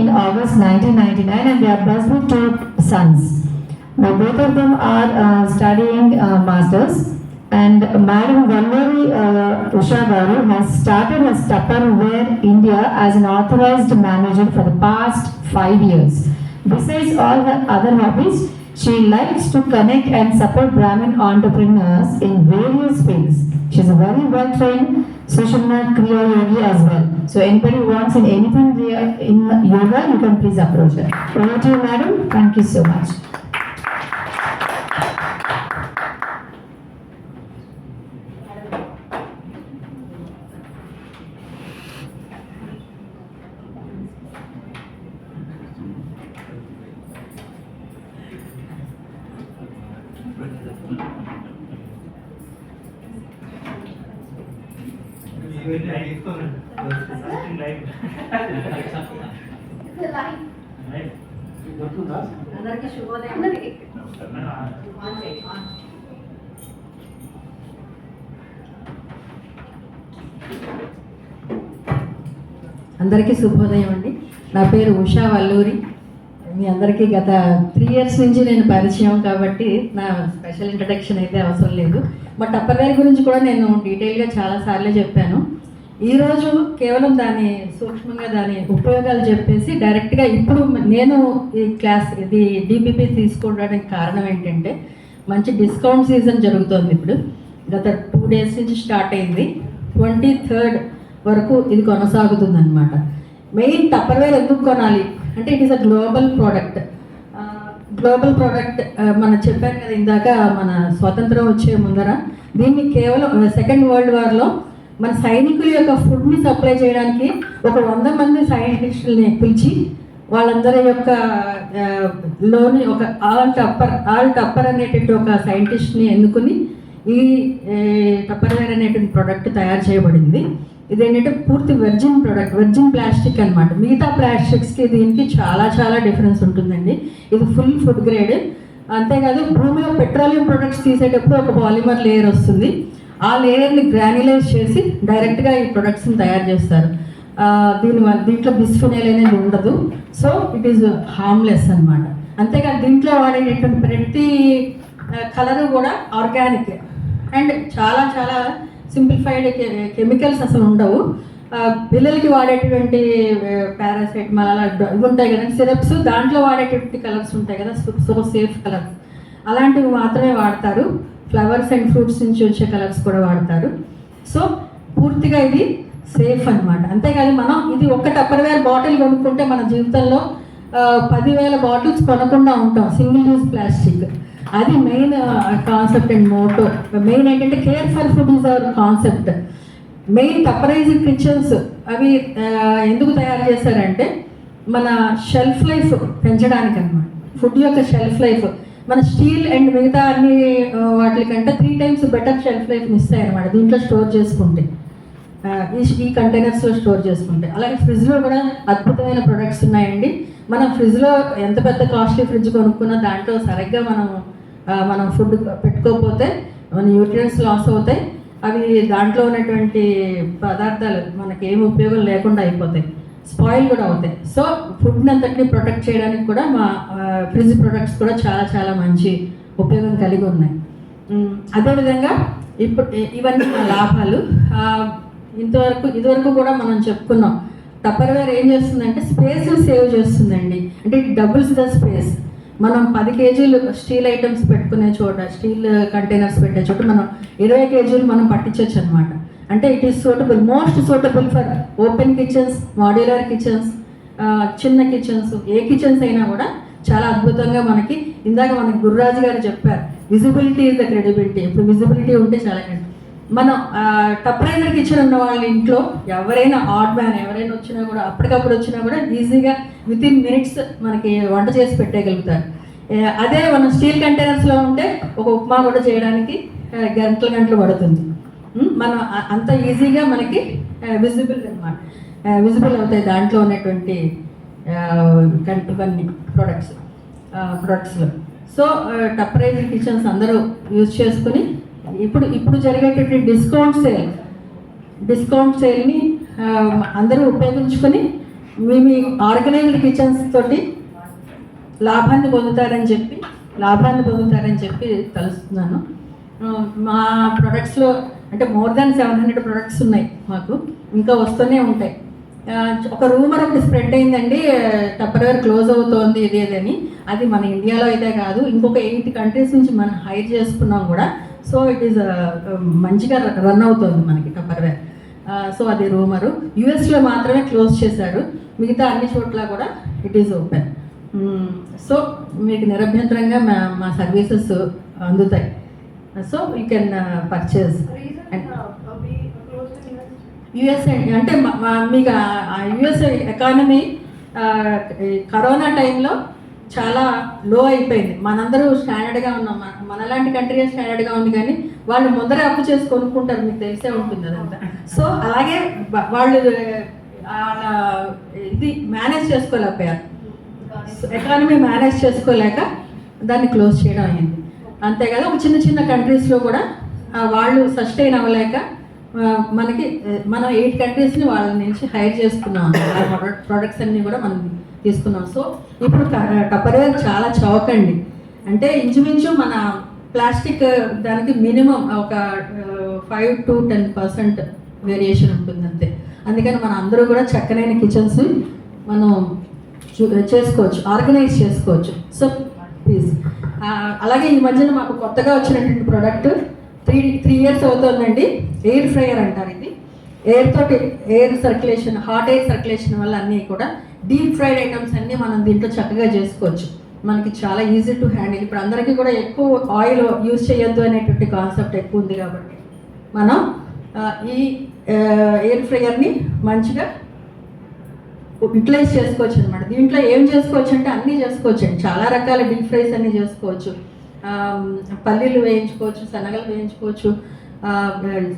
in August 1999, and they are blessed with 2 sons. Now both of them are studying masters, and Madam Valluri Usha Garu has started her Tupperware India as an authorized manager for the past 5 years. Besides all her other hobbies, she likes to connect and support Brahmin entrepreneurs in various fields. She is a very well trained Sushumna Kriya Yogi as well. So anybody who wants in anything in yoga, you can please approach her. Over to you, madam. Thank you so much. అందరికీ శుభోదయం. అందరికీ శుభోదయం అండి. నా పేరు ఉషా వల్లూరి. మీ అందరికీ గత 3 years నుంచి నేను పరిచయం కాబట్టి నా స్పెషల్ ఇంట్రడక్షన్ అయితే అవసరం లేదు. బట్ టప్పర్వేర్ గురించి కూడా నేను డీటెయిల్గా చాలాసార్లు చెప్పాను. ఈరోజు కేవలం దాని సూక్ష్మంగా దాని ఉపయోగాలు చెప్పేసి డైరెక్ట్గా ఇప్పుడు నేను ఈ క్లాస్ ఇది డిపిపి తీసుకోవడానికి కారణం ఏంటంటే మంచి డిస్కౌంట్ సీజన్ జరుగుతుంది. ఇప్పుడు గత 2 days నుంచి స్టార్ట్ అయింది. 23rd వరకు ఇది కొనసాగుతుంది అనమాట. మెయిన్ టప్పర్వేర్ ఎందుకు కొనాలి అంటే it is a global product. మనం చెప్పాను కదా ఇందాక, మన స్వతంత్రం వచ్చే ముందర దీన్ని కేవలం 2nd World Warలో మన సైనికుల యొక్క ఫుడ్ని సప్లై చేయడానికి ఒక 100 మంది సైంటిస్టులని పిలిచి వాళ్ళందరి యొక్క లోని ఒక ఆల్ టప్పర్ అనేటువంటి ఒక సైంటిస్ట్ని ఎన్నుకుని ఈ టప్పర్వేర్ అనేటువంటి ప్రోడక్ట్ తయారు చేయబడింది. ఇదేంటంటే పూర్తి వెర్జిన్ ప్లాస్టిక్ అనమాట. మిగతా ప్లాస్టిక్స్కి దీనికి చాలా చాలా డిఫరెన్స్ ఉంటుందండి. ఇది ఫుల్ ఫుడ్ గ్రేడ్. అంతేకాదు భూమిలో పెట్రోలియం ప్రొడక్ట్స్ తీసేటప్పుడు ఒక పాలిమర్ లేయర్ వస్తుంది. ఆ లేయర్ని గ్రాన్యులైజ్ చేసి డైరెక్ట్గా ఈ ప్రొడక్ట్స్ని తయారు చేస్తారు. దీంట్లో బిస్ఫినైల్ అనేది ఉండదు. సో ఇట్ ఈస్ హార్మ్లెస్ అనమాట. అంతేకాదు దీంట్లో వాడేటటువంటి ప్రతి కలరు కూడా ఆర్గానిక్ అండ్ చాలా చాలా సింప్లిఫైడ్, కెమికల్స్ అసలు ఉండవు. పిల్లలకి వాడేటువంటి పారాసెటమాల్ అలా ఇవి ఉంటాయి కదా సిరప్స్, దాంట్లో వాడేటువంటి కలర్స్ ఉంటాయి కదా సో సేఫ్ కలర్స్, అలాంటివి మాత్రమే వాడతారు. ఫ్లవర్స్ అండ్ ఫ్రూట్స్ నుంచి వచ్చే కలర్స్ కూడా వాడతారు. సో పూర్తిగా ఇది సేఫ్ అనమాట. అంతేకాదు మనం ఇది ఒక్క టప్పర్వేర్ బాటిల్ కొనుక్కుంటే మన జీవితంలో 10,000 బాటిల్స్ కొనకుండా ఉంటాం సింగిల్ యూజ్ ప్లాస్టిక్. అది main concept and motto. Main ఏంటంటే care for food is our concept. Main tupperised kitchens అవి ఎందుకు తయారు చేశారంటే మన షెల్ఫ్ లైఫ్ పెంచడానికి అనమాట. ఫుడ్ యొక్క షెల్ఫ్ లైఫ్ మన స్టీల్ అండ్ మిగతా అన్ని వాటికంటే 3 times బెటర్ షెల్ఫ్ లైఫ్ ఇస్తాయి అనమాట దీంట్లో స్టోర్ చేసుకుంటే, ఈ కంటైనర్స్లో స్టోర్ చేసుకుంటే. అలాగే ఫ్రిడ్జ్లో కూడా అద్భుతమైన ప్రొడక్ట్స్ ఉన్నాయండి. మనం ఫ్రిడ్జ్లో ఎంత పెద్ద కాస్ట్లీ ఫ్రిడ్జ్ కొనుక్కున్నా దాంట్లో సరిగ్గా మనం ఫుడ్ పెట్టుకోకపోతే మన న్యూట్రియంట్స్ లాస్ అవుతాయి. అవి దాంట్లో ఉన్నటువంటి పదార్థాలు మనకి ఏమి ఉపయోగం లేకుండా అయిపోతాయి, స్పాయిల్ కూడా అవుతాయి. సో ఫుడ్ని అంతటినీ ప్రొటెక్ట్ చేయడానికి కూడా మా ఫ్రిడ్జ్ ప్రొడక్ట్స్ కూడా చాలా చాలా మంచి ఉపయోగం కలిగి ఉన్నాయి. అదేవిధంగా ఇప్పుడు ఇవన్నీ లాభాలు. ఇదివరకు కూడా మనం చెప్పుకున్నాం టప్పర్వేర్ ఏం చేస్తుందంటే స్పేస్ సేవ్ చేస్తుందండి. అంటే ఇట్ డబుల్స్ ద స్పేస్. మనం 10 kg స్టీల్ ఐటమ్స్ పెట్టుకునే చోట, స్టీల్ కంటైనర్స్ పెట్టే చోట మనం 20 kg మనం పట్టించవచ్చు అనమాట. అంటే it is suitable, most suitable for open kitchens, modular kitchens, చిన్న కిచెన్స్, ఏ కిచెన్స్ అయినా కూడా చాలా అద్భుతంగా మనకి. ఇందాక మనకి గురురాజు గారు చెప్పారు విజిబిలిటీ ఇస్ ద క్రెడిబిలిటీ. ఇప్పుడు విజిబిలిటీ ఉంటే చాలా. మనం టప్పరైజర్ కిచెన్ ఉన్న వాళ్ళ ఇంట్లో ఎవరైనా ఆడ్ మ్యాన్ ఎవరైనా వచ్చినా కూడా అప్పటికప్పుడు వచ్చినా కూడా ఈజీగా వితిన్ మినిట్స్ మనకి వంట చేసి పెట్టేయగలుగుతారు. అదే మనం స్టీల్ కంటైనర్స్లో ఉంటే ఒక ఉప్మా కూడా చేయడానికి గంటలు పడుతుంది. మనం అంత ఈజీగా మనకి విజిబుల్ అవుతాయి దాంట్లో ఉన్నటువంటి ఇవన్నీ ప్రొడక్ట్స్లో. సో టప్పరైజర్ కిచెన్స్ అందరూ యూజ్ చేసుకుని ఇప్పుడు జరిగేటటువంటి డిస్కౌంట్ సేల్ని అందరూ ఉపయోగించుకొని మీ ఆర్గనైజ్డ్ కిచెన్స్ తోటి లాభాన్ని పొందుతారని చెప్పి తలుస్తున్నాను. మా ప్రొడక్ట్స్లో అంటే మోర్ దాన్ 700 ప్రొడక్ట్స్ ఉన్నాయి మాకు, ఇంకా వస్తూనే ఉంటాయి. ఒక రూమర్ ఒకటి స్ప్రెడ్ అయిందండి, టప్పర్వేర్ క్లోజ్ అవుతోంది ఇది అని. అది మన ఇండియాలో అయితే కాదు, ఇంకొక 8 కంట్రీస్ నుంచి మనం హైర్ చేసుకున్నాం కూడా. సో ఇట్ ఈస్ మంచిగా రన్ అవుతుంది మనకి టప్పర్వేర్. సో అది రూమరు. యూఎస్లో మాత్రమే క్లోజ్ చేశారు, మిగతా అన్ని చోట్ల కూడా ఇట్ ఈస్ ఓపెన్. సో మీకు నిరభ్యంతరంగా మా సర్వీసెస్ అందుతాయి. So you can purchase. US అంటే మీకు యుఎస్ ఎకానమీ కరోనా టైంలో చాలా లో అయిపోయింది. మనందరూ స్టాండర్డ్గా ఉన్నాం, మనలాంటి కంట్రీ స్టాండర్డ్గా ఉంది, కానీ వాళ్ళు ముందరే అప్పు చేసి కొనుక్కుంటారు, మీకు తెలిసే ఉంటుంది అదంతా. సో అలాగే వాళ్ళు ఇది మేనేజ్ చేసుకోలేకపోయారు, ఎకానమీ మేనేజ్ చేసుకోలేక దాన్ని క్లోజ్ చేయడం అయింది. అంతే కదా, ఒక చిన్న చిన్న కంట్రీస్లో కూడా వాళ్ళు సస్టైన్ అవ్వలేక మనం 8 కంట్రీస్ని వాళ్ళ నుంచి హైర్ చేసుకున్నాం, ప్రొడక్ట్స్ అన్నీ కూడా మనం తీసుకున్నాం. సో ఇప్పుడు టప్పర్వేర్ చాలా చౌకండి, అంటే ఇంచుమించు మన ప్లాస్టిక్ దానికి మినిమం ఒక 5 to 10% వేరియేషన్ ఉంటుంది అంతే. అందుకని మన అందరూ కూడా చక్కనైన కిచెన్స్ మనం చేసుకోవచ్చు, ఆర్గనైజ్ చేసుకోవచ్చు. So please. అలాగే ఈ మధ్యన మాకు కొత్తగా వచ్చినటువంటి ప్రోడక్ట్ 3 years అవుతుందండి, ఎయిర్ ఫ్రైయర్ అంటారు. ఇది air circulation, hot air circulation వల్ల అన్నీ కూడా డీప్ ఫ్రైడ్ ఐటమ్స్ అన్నీ మనం దీంట్లో చక్కగా చేసుకోవచ్చు. మనకి చాలా ఈజీ టు హ్యాండిల్. ఇప్పుడు అందరికీ కూడా ఎక్కువ ఆయిల్ యూజ్ చేయొద్దు అనేటువంటి కాన్సెప్ట్ ఎక్కువ ఉంది కాబట్టి మనం ఈ ఎయిర్ ఫ్రైయర్ని మంచిగా యూటిలైజ్ చేసుకోవచ్చు అనమాట. దీంట్లో ఏం చేసుకోవచ్చు అంటే అన్నీ చేసుకోవచ్చు అండి, చాలా రకాల డీప్ ఫ్రైస్ అన్నీ చేసుకోవచ్చు. పల్లీలు వేయించుకోవచ్చు, శనగలు వేయించుకోవచ్చు,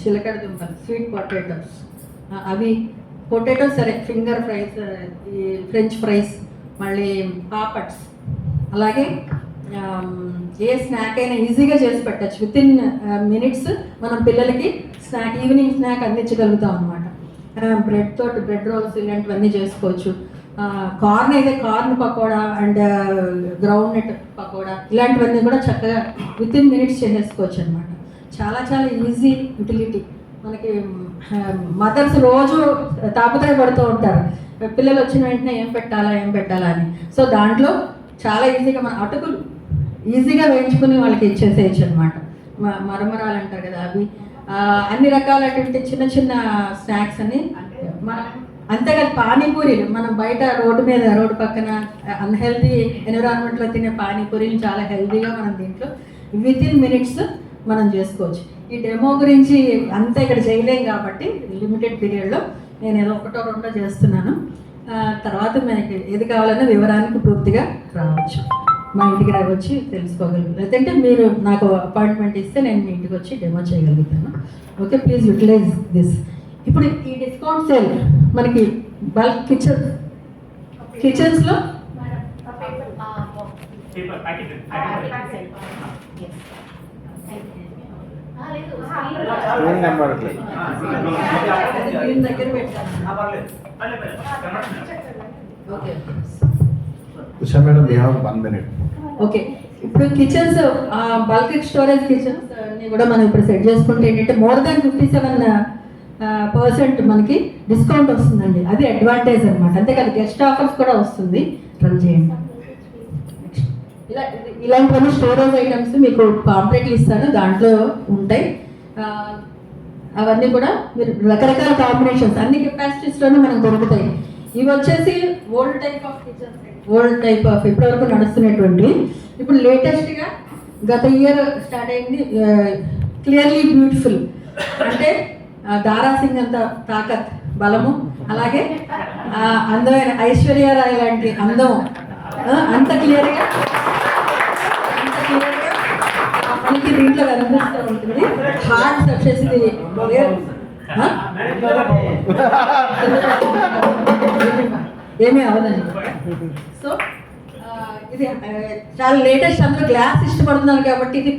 చిలకడ దుంపలు, స్వీట్ పొటాటోస్, అవి పొటాటోస్ సరే, ఫింగర్ ఫ్రైస్, ఈ ఫ్రెంచ్ ఫ్రైస్, మళ్ళీ పాపడ్స్. అలాగే ఏ స్నాక్ అయినా ఈజీగా చేసి పెట్టచ్చు. వితిన్ మినిట్స్ మనం పిల్లలకి ఈవినింగ్ స్నాక్ అందించగలుగుతాం అనమాట. బ్రెడ్ రోల్స్ ఇలాంటివన్నీ చేసుకోవచ్చు. కార్న్ అయితే corn pakoda and groundnut pakoda ఇలాంటివన్నీ కూడా చక్కగా వితిన్ మినిట్స్ చేసేసుకోవచ్చు అనమాట. చాలా చాలా ఈజీ యూటిలిటీ. మనకి మదర్స్ రోజు తాపత్రయపడుతూ ఉంటారు, పిల్లలు వచ్చిన వెంటనే ఏం పెట్టాలా అని. సో దాంట్లో చాలా ఈజీగా మన అటుకులు ఈజీగా వేయించుకుని వాళ్ళకి ఇచ్చేసేయచ్చు అనమాట. మరమరాలు అంటారు కదా, అవి అన్ని రకాలటువంటి చిన్న చిన్న స్నాక్స్ అని మనం. అంతేకాదు పానీపూరీలు, మనం బయట రోడ్డు పక్కన అన్హెల్దీ ఎన్విరాన్మెంట్లో తినే పానీపూరీలు చాలా హెల్తీగా మనం దీంట్లో వితిన్ మినిట్స్ మనం చేసుకోవచ్చు. ఈ డెమో గురించి అంతా ఇక్కడ చేయలేం కాబట్టి లిమిటెడ్ పీరియడ్లో నేను ఏదో 1-2 చేస్తున్నాను. తర్వాత మనకి ఏది కావాలన్నా వివరానికి పూర్తిగా రావచ్చు, మా ఇంటికి రావచ్చు, తెలుసుకోగలుగుతాను. లేదంటే మీరు నాకు అపాయింట్మెంట్ ఇస్తే నేను మీ ఇంటికి వచ్చి డెమో చేయగలుగుతాను. Okay, please utilize this. ఇప్పుడు ఈ డిస్కౌంట్ సేల్ మనకి బల్క్ కిచెన్స్లో దగ్గర పెట్టాను. Usha madam, we have 1 minute. Okay, ఇప్పుడు కిచెన్స్ బల్క్ స్టోరేజ్ కిచెన్స్ అన్ని కూడా మనం ఇప్పుడు సెట్ చేసుకుంటే ఏంటంటే మోర్ దాన్ 57% మనకి డిస్కౌంట్ వస్తుందండి. అది అడ్వాంటేజ్ అనమాట. అంతేకాదు గెస్ట్ ఆఫర్స్ కూడా వస్తుంది. రన్ చేయండి. ఇలాంటివన్నీ స్టోరేజ్ ఐటమ్స్ మీకు పాంప్లెట్లు ఇస్తాను, దాంట్లో ఉంటాయి. అవన్నీ కూడా మీరు రకరకాల కాంబినేషన్స్ అన్ని కెపాసిటీస్లోనే మనకు దొరుకుతాయి. ఇవి వచ్చేసి old type of kitchens, old type of ఇప్పటివరకు నడుస్తున్నటువంటి. ఇప్పుడు లేటెస్ట్గా గత ఇయర్ స్టార్ట్ అయింది క్లియర్లీ బ్యూటిఫుల్, అంటే దారాసింగ్ అంత తాకత్ బలము, అలాగే అందమైన ఐశ్వర్యరాయ్ లాంటి అందం, అంత క్లియర్గా మనకి దీంట్లో కనిపిస్తూ ఉంటుంది. హార్ట్ వచ్చేసి ఏమీ అవదండి. సో ఇది చాలా లేటెస్ట్, అందరూ గ్లాస్ ఇష్టపడుతున్నారు కాబట్టి ఇది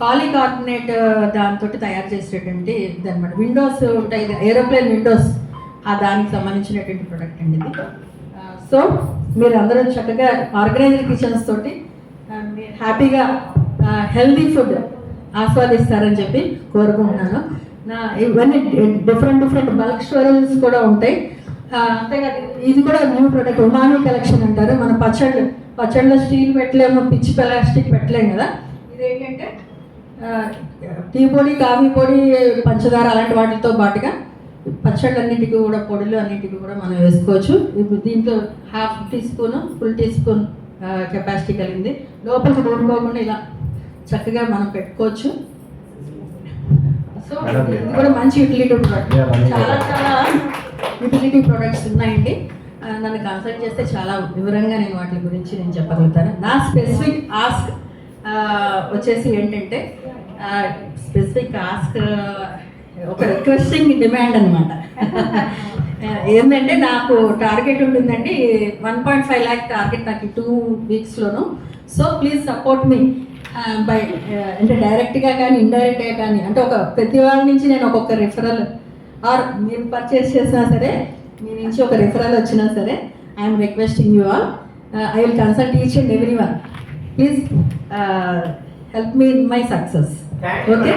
పాలీకార్బోనేట్ దాంతో తయారు చేసేటువంటి ఇది అనమాట. విండోస్ ఉంటాయి, ఏరోప్లేన్ విండోస్, ఆ దానికి సంబంధించినటువంటి ప్రోడక్ట్ అండి ఇది. సో మీరు అందరూ చక్కగా ఆర్గనైజ్డ్ కిచెన్స్ తోటి మీరు హ్యాపీగా హెల్దీ ఫుడ్ ఆస్వాదిస్తారని చెప్పి కోరుకుంటున్నాను. ఇవన్నీ డిఫరెంట్ బల్క్ స్టోరేజెస్ కూడా ఉంటాయి. అంతేకాదు ఇది కూడా న్యూ ప్రోడక్ట్ ఉమాను కలెక్షన్ అంటారు. మన పచ్చళ్ళలో స్టీల్ పెట్టలేము, పిచ్ ప్లాస్టిక్ పెట్టలేము కదా. ఇదేంటంటే టీ పొడి, కాఫీ పొడి, పంచదార అలాంటి వాటితో పాటుగా పచ్చళ్ళన్నిటికీ కూడా పొడులు అన్నిటికీ కూడా మనం వేసుకోవచ్చు. ఇప్పుడు దీంట్లో half teaspoon, full teaspoon capacity కలిగింది. లోపలికి దూరుకోకుండా ఇలా చక్కగా మనం పెట్టుకోవచ్చు. సో ఇది కూడా మంచి యూటిలిటీ ప్రోడక్ట్. చాలా యూటిలిటీ ప్రొడక్ట్స్ ఉన్నాయండి. నన్ను కన్సల్ట్ చేస్తే చాలా వివరంగా నేను వాటి గురించి నేను చెప్పగలుగుతాను. నా స్పెసిఫిక్ ఆస్క్ వచ్చేసి ఏంటంటే స్పెసిఫిక్ ఆస్క్ ఒక రిక్వెస్టింగ్ డిమాండ్ అనమాట. ఏంటంటే నాకు టార్గెట్ ఉంటుందండి 1.5 lakh టార్గెట్ నాకు 2 వీక్స్లోను. So please support me by అంటే డైరెక్ట్గా కానీ ఇండైరెక్ట్గా కానీ, అంటే ఒక ప్రతి వాళ్ళ నుంచి నేను ఒక్కొక్క రిఫరల్ ఆర్ మీరు పర్చేస్ చేసినా సరే మీ నుంచి ఒక రిఫరల్ వచ్చినా సరే I'm requesting you all, I will consult each and every one. Please help me in my success. Okay.